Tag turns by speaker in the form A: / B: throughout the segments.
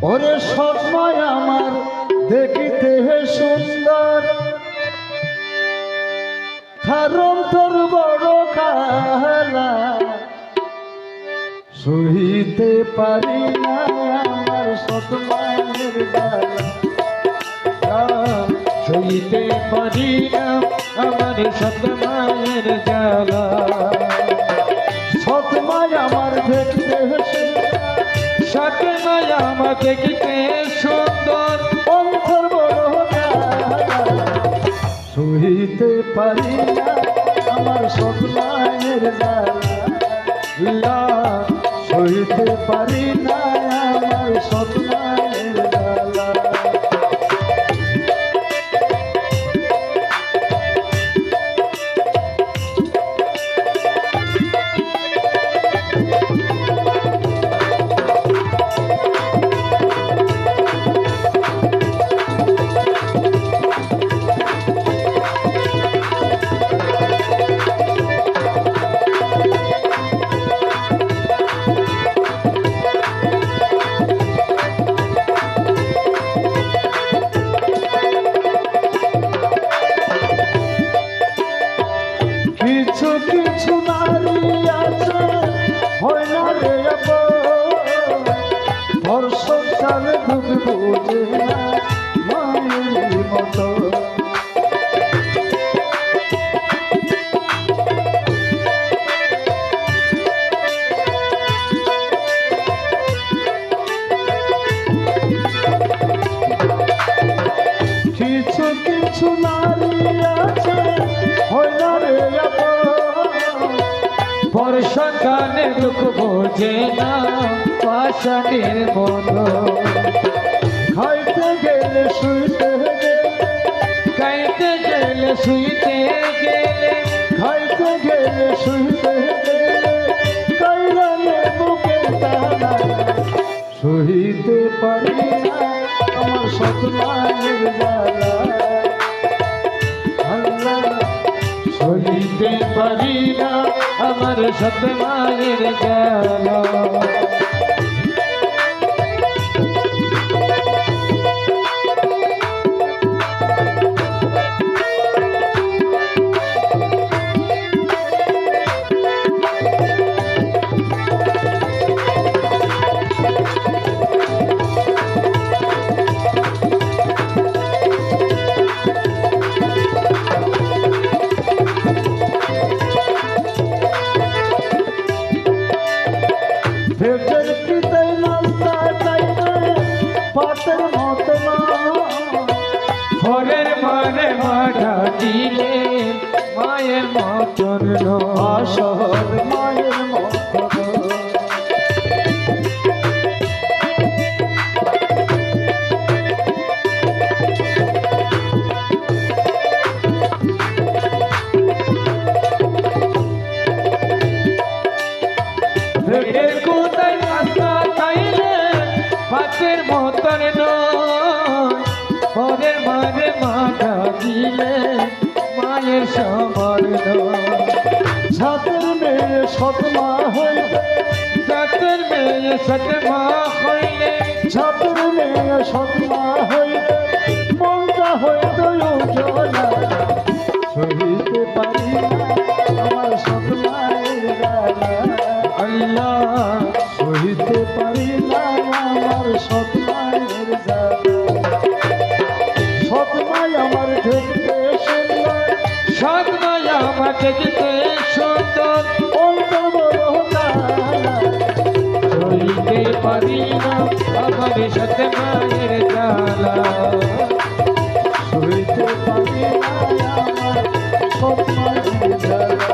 A: ওরে সময় আমার দেখিতে সুন্দর, কারণ তোর বড় খেলা সহিতে পারি না আমার সৎমায়ের জ্বালা, সহিতে পারি না আমার সৎমায়ের জ্বালা। সৎমায় আমার দেখতে
B: সৎমায় আমার দেখিতে সুন্দর,
A: অন্তর বড় সহিতে পারি না আমার সৎমায়ের জ্বালা, সহিতে পারি না আমার সৎমায়ের জ্বালা। কিছু কিছু নারী আছে হয় না রে ঘর সংসারে খুব বুঝে না মায়ের মতো। কিছু কিছু নারী আছে হয় না রে
B: বর্ষা কানে দুঃখ বোঝে না পাষাণের মতো।
A: খাইতে গেলে শুইতে গেলে,
B: খাইতে গেলে শুইতে গেলে,
A: খাইতে গেলে শুইতে গেলে কাইরানে বুকে টানা সহিতে পারি না আমার সৎমায়ের জ্বালা। আল্লাহ
B: সহিতে পারি না আমার সৎমায়ের জ্বালা।
A: ভেজের পিতে নাস্তা চাইবে পাতের মতো না,
B: ঘরের মানে মাঠা দিলে মায়ের মতন
A: আসর মায়ের মতো না।
B: ভেড়ের কোথায় নাস্তা খাইলে ভাতের মতন নয়, ঘরের মানে মাঠা দিলে মায়ের সমান নয়।
A: ছাতের মেয়ে সৎমা হইবে,
B: জাতের মেয়ে সৎমা হইলে,
A: ছাতের মেয়ে সৎমা হইবে মনটা হইতো উজ্জ্বলা, সহিতে পারি না আমার সৎমায়ের জ্বালা।
B: আল্লাহ
A: সহিতে পারি না আমার সৎমায়ের জ্বালা। সৎমাই আমার দেখতে সুন্দর,
B: সৎমায় আমার দেখিতে সুন্দর,
A: অন্তর বড় জ্বালা,
B: সইতে পারি না আমার সৎমায়ের জ্বালা।
A: সহিতে পারি না আমার সৎমায়ের জ্বালা।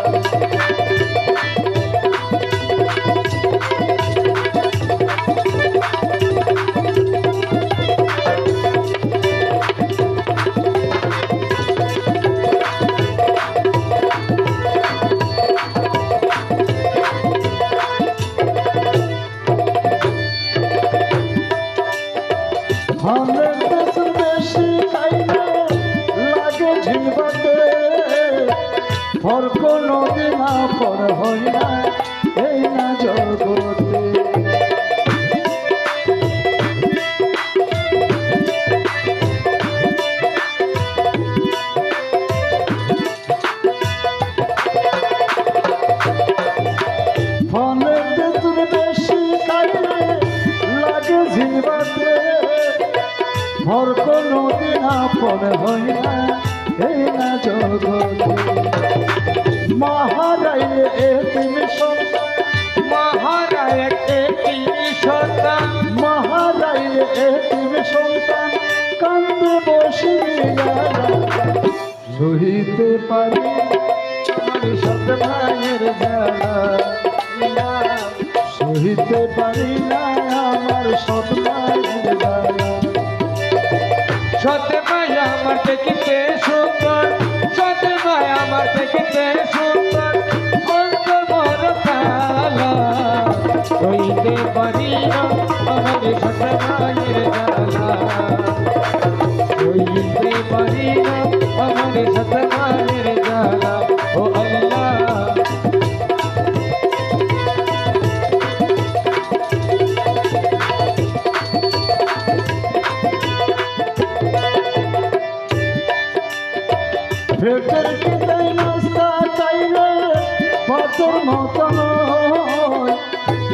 A: हमरे देश बेशी खाइले लागे झिलबाते, और कोनो दिना पर हई ना এই না জগতে। আপন হয় না এই না জগতে মহারাইলে এতিম সন্তান
B: মহারায় একটি সন্তান
A: মহারাইলে এতিম সন্তান কান্দে বসিয়া সহিতে পারি আমার সৎ মায়ের জ্বালা সহিতে পারি না আমার সৎ মায়ের জ্বালা
B: সতে মায়া আমার দেখিতে সুন্দর সতে মায়া আমার দেখিতে সুন্দর অন্তর বড় কালা হইতে পারি না আমার সতে মায়ের জ্বালা হইতে পারি না আমার সতে মায়ের জ্বালা ও আল্লাহ
A: পেটের খিদায় নাস্তা চাইলে পাথর মতন হয়।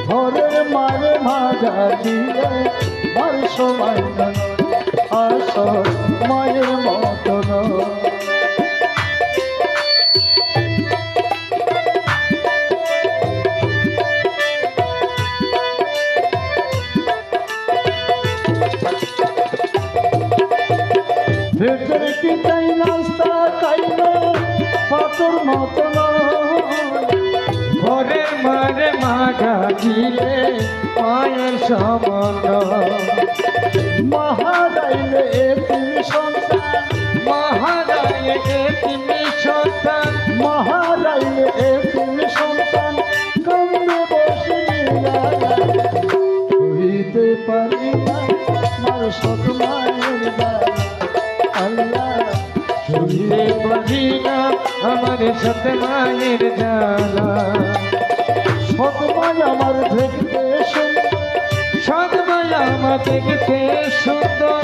A: ঘরের মারে ভাজা দিলে আর সময় নয় আসল মায়ের মতন পেটের খিদায় নাস্তা খাইলে পাথর মতন
B: ঘরের মারে মাগা দিলে মায়ের সমান
A: মহারাইলে এতিম সন্তান
B: মহারায় একটি সন্তান
A: মহারাইলে এতিম সন্তান কান্দে বসিয়া সহিতে পারি না আমার সৎ মায়ের জ্বালা আল্লাহ
B: শুনতে পারি না আমার সাথে মায়ের জ্বালা
A: সৎ মায় আমার দেখতে সুন্দর
B: সদমায় আমার দেখতে সুন্দর